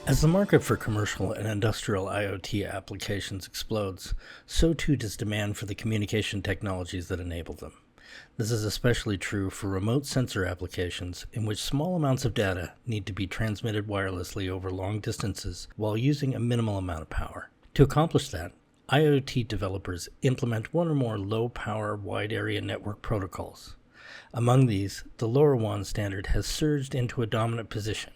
As the market for commercial and industrial IoT applications explodes, so too does demand for the communication technologies that enable them. This is especially true for remote sensor applications in which small amounts of data need to be transmitted wirelessly over long distances while using a minimal amount of power. To accomplish that, IoT developers implement one or more low-power wide-area network protocols. Among these, the LoRaWAN standard has surged into a dominant position,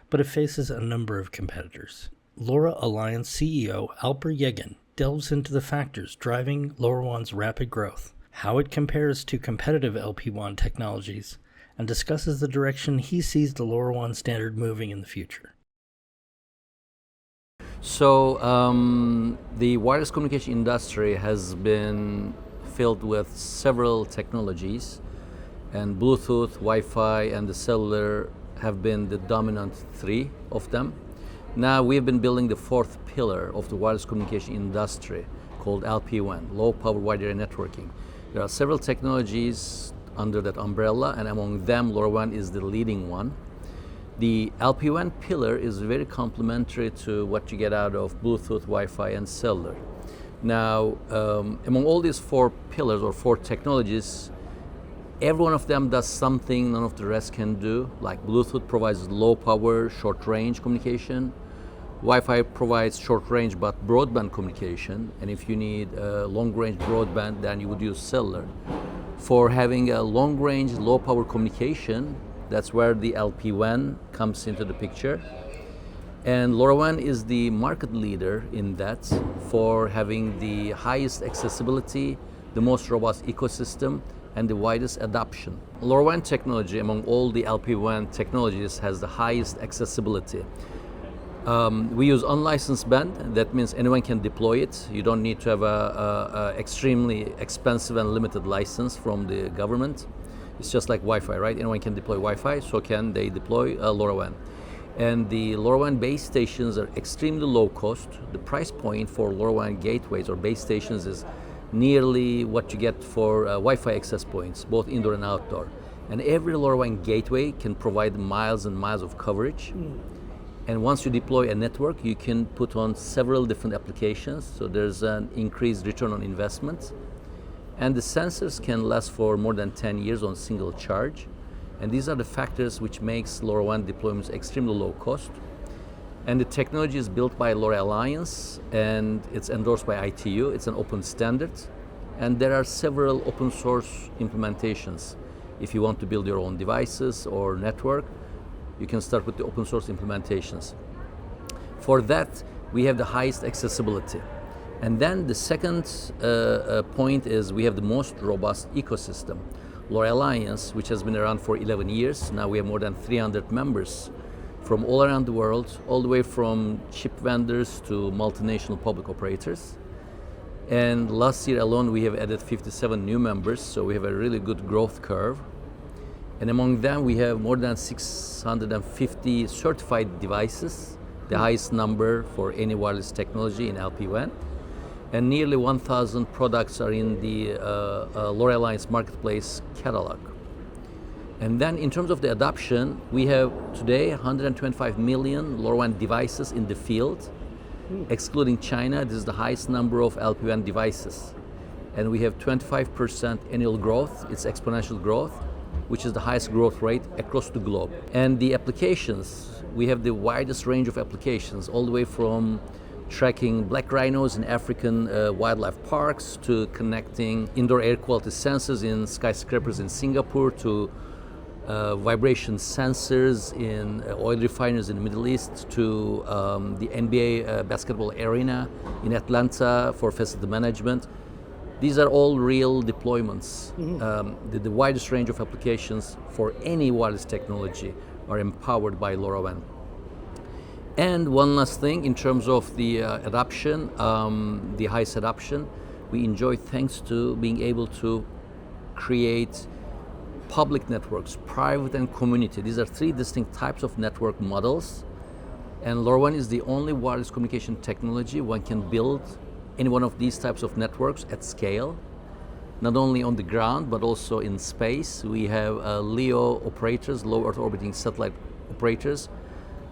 but it faces a number of competitors. LoRa Alliance CEO Alper Yegin delves into the factors driving LoRaWAN's rapid growth, how it compares to competitive LPWAN technologies, and discusses the direction he sees the LoRaWAN standard moving in the future. So the wireless communication industry has been filled with several technologies, and Bluetooth, Wi-Fi, and the cellular have been the dominant three of them. Now we have been building the fourth pillar of the wireless communication industry called LPWAN, low power wide area networking. There are several technologies under that umbrella, and among them LoRaWAN is the leading one. The LPWAN pillar is very complementary to what you get out of Bluetooth, Wi-Fi, and cellular. Now, among all these four pillars or four technologies, every one of them does something none of the rest can do. Like Bluetooth provides low power, short range communication. Wi-Fi provides short range but broadband communication. And if you need long range broadband, then you would use cellular. For having a long range, low power communication, that's where the LPWAN comes into the picture. And LoRaWAN is the market leader in that for having the highest accessibility, the most robust ecosystem, and the widest adoption. LoRaWAN technology among all the LPWAN technologies has the highest accessibility. We use unlicensed band. That means anyone can deploy it. You don't need to have a extremely expensive and limited license from the government. It's just like Wi-Fi, right? Anyone can deploy Wi-Fi, so can they deploy LoRaWAN. And the LoRaWAN base stations are extremely low cost. The price point for LoRaWAN gateways or base stations is nearly what you get for Wi-Fi access points, both indoor and outdoor. And every LoRaWAN gateway can provide miles and miles of coverage. And once you deploy a network, you can put on several different applications. So there's an increased return on investment. And the sensors can last for more than 10 years on single charge. And these are the factors which makes LoRaWAN deployments extremely low cost. And the technology is built by LoRa Alliance, and it's endorsed by ITU. It's an open standard. And there are several open source implementations. If you want to build your own devices or network, you can start with the open source implementations. For that, we have the highest accessibility. And then the second point is we have the most robust ecosystem. LoRa Alliance, which has been around for 11 years, now we have more than 300 members from all around the world, all the way from chip vendors to multinational public operators. And last year alone, we have added 57 new members, so we have a really good growth curve. And among them, we have more than 650 certified devices, the highest number for any wireless technology in LPWAN. And nearly 1,000 products are in the LoRa Alliance Marketplace catalog. And then in terms of the adoption, we have today 125 million LoRaWAN devices in the field. Excluding China, this is the highest number of LPWAN devices. And we have 25% annual growth, it's exponential growth, which is the highest growth rate across the globe. And the applications, we have the widest range of applications, all the way from tracking black rhinos in African wildlife parks to connecting indoor air quality sensors in skyscrapers in Singapore to vibration sensors in oil refineries in the Middle East to the NBA basketball arena in Atlanta for facility management. These are all real deployments. The widest range of applications for any wireless technology are empowered by LoRaWAN. And one last thing, in terms of the adoption, the highest adoption, we enjoy thanks to being able to create public networks, private and community. These are three distinct types of network models. And LoRaWAN is the only wireless communication technology one can build any one of these types of networks at scale, not only on the ground, but also in space. We have LEO operators, low Earth orbiting satellite operators,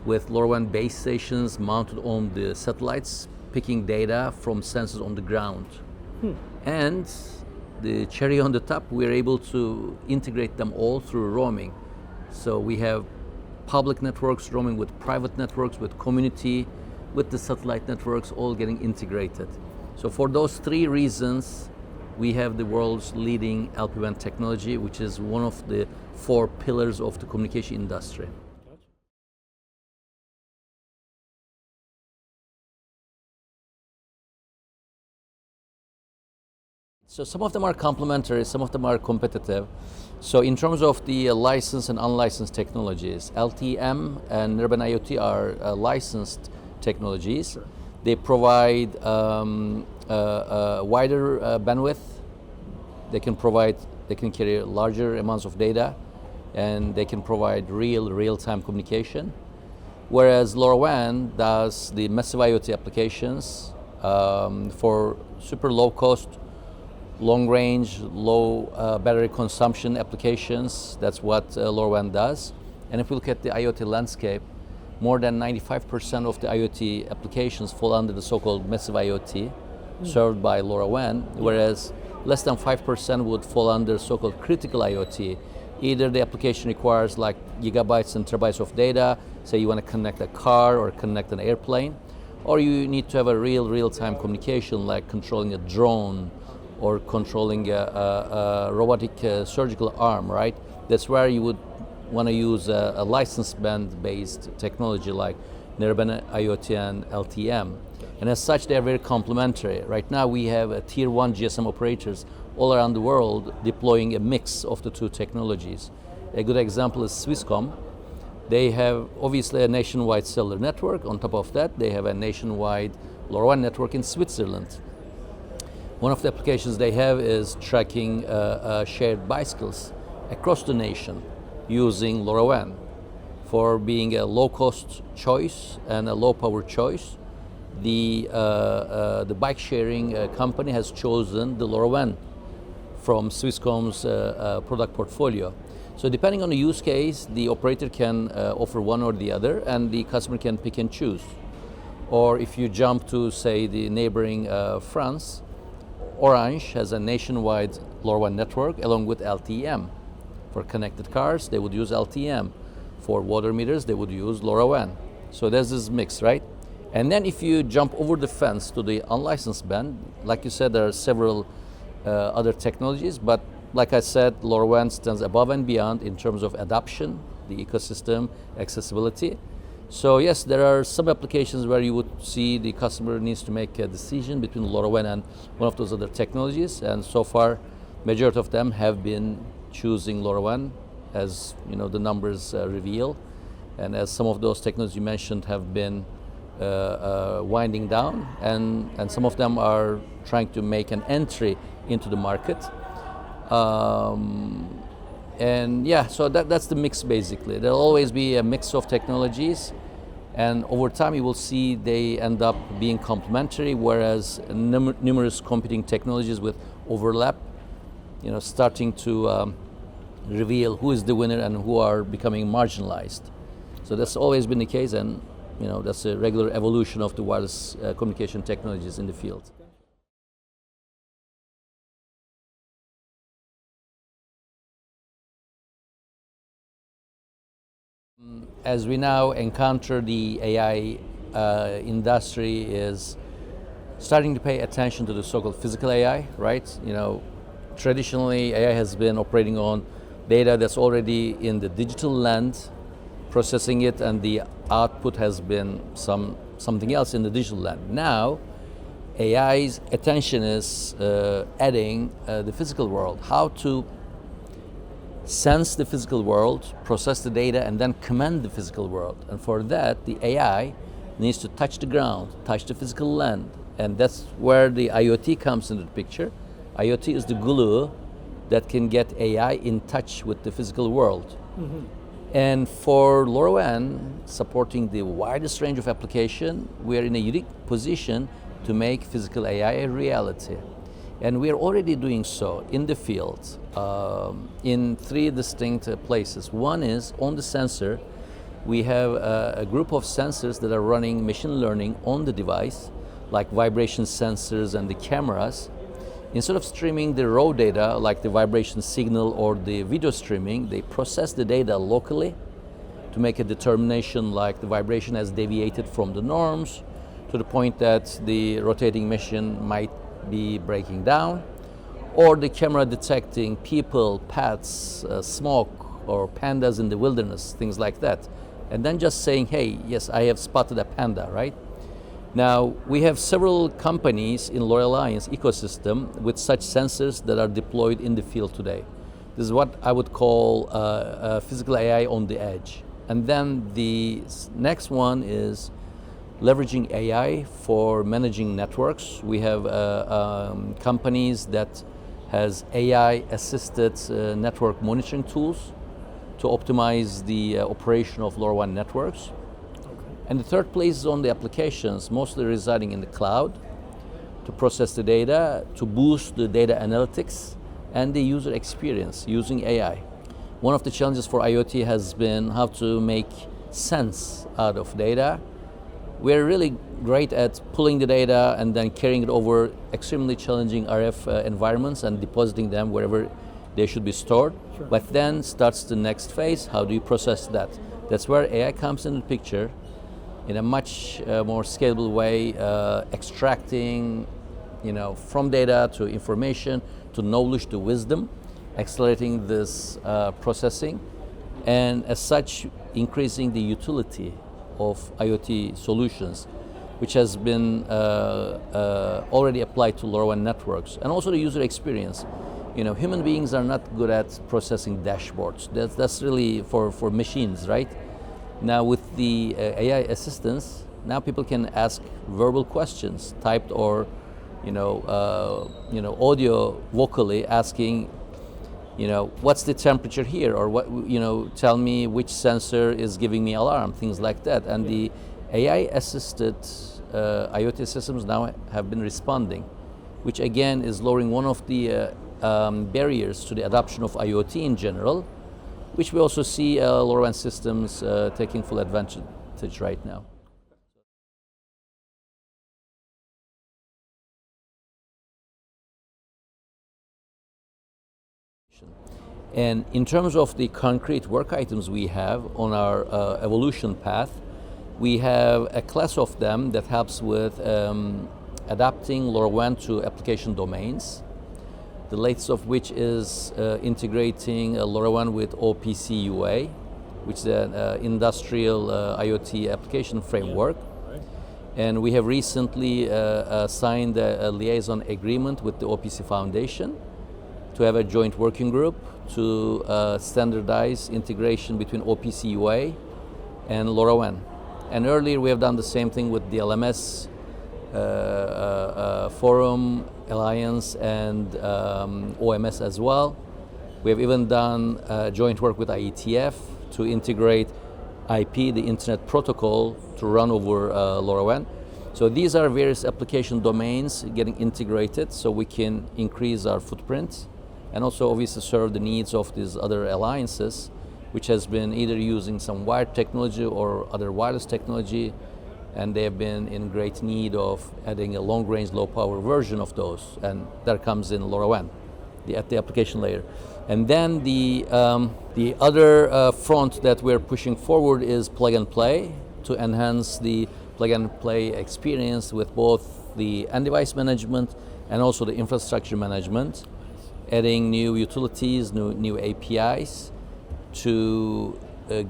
with LoRaWAN base stations mounted on the satellites, picking data from sensors on the ground. And the cherry on the top, we're able to integrate them all through roaming. So we have public networks roaming with private networks, with community, with the satellite networks, all getting integrated. So for those three reasons, we have the world's leading LPWAN technology, which is one of the four pillars of the communication industry. So some of them are complementary, some of them are competitive. So in terms of the licensed and unlicensed technologies, LTM and Narrowband IoT are licensed technologies. Sure. They provide wider bandwidth. They can carry larger amounts of data, and they can provide real-time communication. Whereas LoRaWAN does the massive IoT applications for super low cost, long range, low battery consumption applications. That's what LoRaWAN does. And if we look at the IoT landscape, more than 95% of the IoT applications fall under the so-called massive IoT served by LoRaWAN, whereas less than 5% would fall under so-called critical IoT. Either the application requires like gigabytes and terabytes of data, say you want to connect a car or connect an airplane, or you need to have a real-time communication like controlling a drone or controlling a robotic surgical arm, right? That's where you would want to use a license band-based technology like Narrowband IoT and LTM. And as such, they are very complementary. Right now, we have tier 1 GSM operators all around the world deploying a mix of the two technologies. A good example is Swisscom. They have obviously a nationwide cellular network. On top of that, they have a nationwide LoRaWAN network in Switzerland. One of the applications they have is tracking shared bicycles across the nation using LoRaWAN. For being a low-cost choice and a low-power choice, the bike sharing company has chosen the LoRaWAN from Swisscom's product portfolio. So depending on the use case, the operator can offer one or the other, and the customer can pick and choose. Or if you jump to, say, the neighboring France, Orange has a nationwide LoRaWAN network along with LTM. For connected cars, they would use LTM. For water meters, they would use LoRaWAN. So there's this mix, right? And then if you jump over the fence to the unlicensed band, like you said, there are several other technologies, but like I said, LoRaWAN stands above and beyond in terms of adoption, the ecosystem, accessibility. So yes, there are some applications where you would see the customer needs to make a decision between LoRaWAN and one of those other technologies, and so far, majority of them have been choosing LoRaWAN, as you know the numbers reveal, and as some of those technologies you mentioned have been winding down, and some of them are trying to make an entry into the market. And yeah, so that's the mix basically. There'll always be a mix of technologies, and over time you will see they end up being complementary, whereas numerous competing technologies with overlap, you know, starting to reveal who is the winner and who are becoming marginalized. So that's always been the case, and you know that's a regular evolution of the wireless communication technologies in the field. As we now encounter the AI industry is starting to pay attention to the so-called physical AI, right? You know, traditionally AI has been operating on data that's already in the digital land, processing it, and the output has been something else in the digital land. Now, AI's attention is adding the physical world, how to sense the physical world, process the data, and then command the physical world. And for that, the AI needs to touch the ground, touch the physical land. And that's where the IoT comes into the picture. IoT is the glue that can get AI in touch with the physical world. Mm-hmm. And for LoRaWAN, supporting the widest range of application, we are in a unique position to make physical AI a reality. And we are already doing so in the field in three distinct places. One is on the sensor. we have a group of sensors that are running machine learning on the device, like vibration sensors and the cameras. Instead of streaming the raw data, like the vibration signal or the video streaming, they process the data locally to make a determination like the vibration has deviated from the norms to the point that the rotating machine might be breaking down, or the camera detecting people, pets, smoke, or pandas in the wilderness, things like that. And then just saying, hey, yes, I have spotted a panda, right? Now, we have several companies in LoRa Alliance ecosystem with such sensors that are deployed in the field today. This is what I would call physical AI on the edge. And then the next one is leveraging AI for managing networks. We have companies that has AI-assisted network monitoring tools to optimize the operation of LoRaWAN networks. And the third place is on the applications, mostly residing in the cloud, to process the data, to boost the data analytics and the user experience using AI. One of the challenges for IoT has been how to make sense out of data. We're really great at pulling the data and then carrying it over extremely challenging RF environments and depositing them wherever they should be stored. Sure. But then starts the next phase, how do you process that? That's where AI comes into the picture in a much more scalable way, extracting, from data to information, to knowledge, to wisdom, accelerating this processing, and as such, increasing the utility of IoT solutions, which has been already applied to LoRaWAN networks, and also the user experience. Human beings are not good at processing dashboards. That's really for machines, right? Now with the AI assistance, now people can ask verbal questions, typed or audio vocally, asking, what's the temperature here, or what, tell me which sensor is giving me alarm, things like that. And the AI-assisted IoT systems now have been responding, which again is lowering one of the barriers to the adoption of IoT in general, which we also see LoRaWAN systems taking full advantage right now. And in terms of the concrete work items we have on our evolution path, we have a class of them that helps with adapting LoRaWAN to application domains. The latest of which is integrating LoRaWAN with OPC UA, which is an industrial IoT application framework. And we have recently signed a liaison agreement with the OPC Foundation to have a joint working group to standardize integration between OPC UA and LoRaWAN. And earlier we have done the same thing with the LMS Forum, Alliance, and OMS as well. We have even done joint work with IETF to integrate IP, the Internet Protocol, to run over LoRaWAN. So these are various application domains getting integrated so we can increase our footprint and also obviously serve the needs of these other alliances, which has been either using some wired technology or other wireless technology, and they have been in great need of adding a long-range, low-power version of those, and that comes in LoRaWAN, at the application layer. And then the other front that we're pushing forward is plug-and-play to enhance the plug-and-play experience with both the end-device management and also the infrastructure management, adding new utilities, new APIs to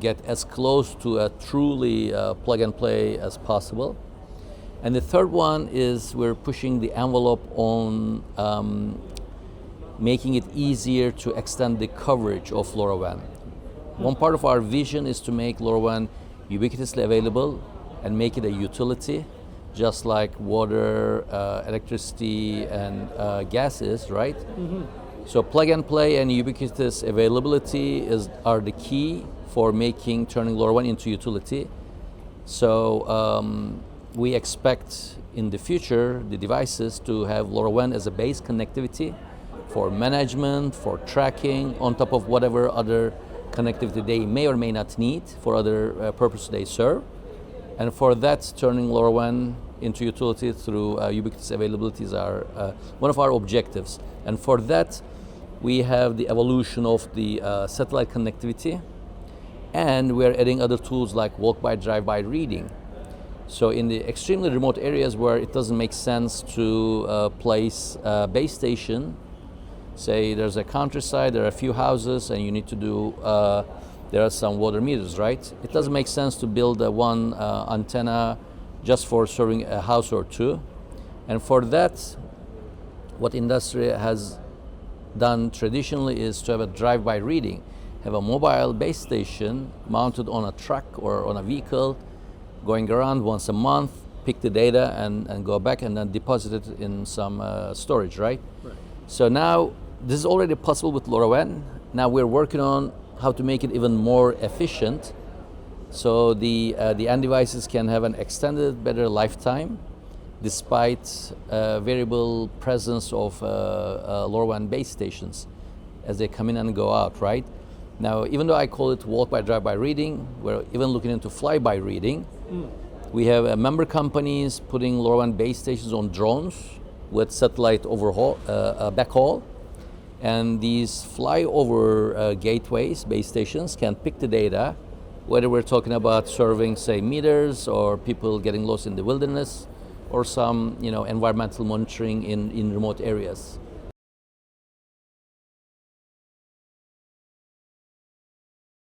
get as close to a truly plug-and-play as possible. And the third one is we're pushing the envelope on making it easier to extend the coverage of LoRaWAN. One part of our vision is to make LoRaWAN ubiquitously available and make it a utility, just like water, electricity, and gas is, right? Mm-hmm. So plug and play and ubiquitous availability are the key for turning LoRaWAN into utility. So we expect in the future the devices to have LoRaWAN as a base connectivity for management, for tracking, on top of whatever other connectivity they may or may not need for other purposes they serve. And for that, turning LoRaWAN into utility through ubiquitous availability is one of our objectives. And for that, we have the evolution of the satellite connectivity, and we're adding other tools like walk-by, drive-by reading. So in the extremely remote areas where it doesn't make sense to place a base station, say there's a countryside, there are a few houses, and you need to do, there are some water meters, right? It doesn't make sense to build one antenna just for serving a house or two. And for that, what industry has done traditionally is to have a drive-by reading, have a mobile base station mounted on a truck or on a vehicle, going around once a month, pick the data and go back and then deposit it in some storage, right? So now this is already possible with LoRaWAN. Now we're working on how to make it even more efficient, so the end devices can have an extended, better lifetime, despite variable presence of LoRaWAN base stations as they come in and go out, right? Now, even though I call it walk-by, drive-by reading, we're even looking into fly-by reading. We have member companies putting LoRaWAN base stations on drones with satellite backhaul. And these flyover gateways, base stations, can pick the data, whether we're talking about serving, say, meters or people getting lost in the wilderness, or some, environmental monitoring in remote areas.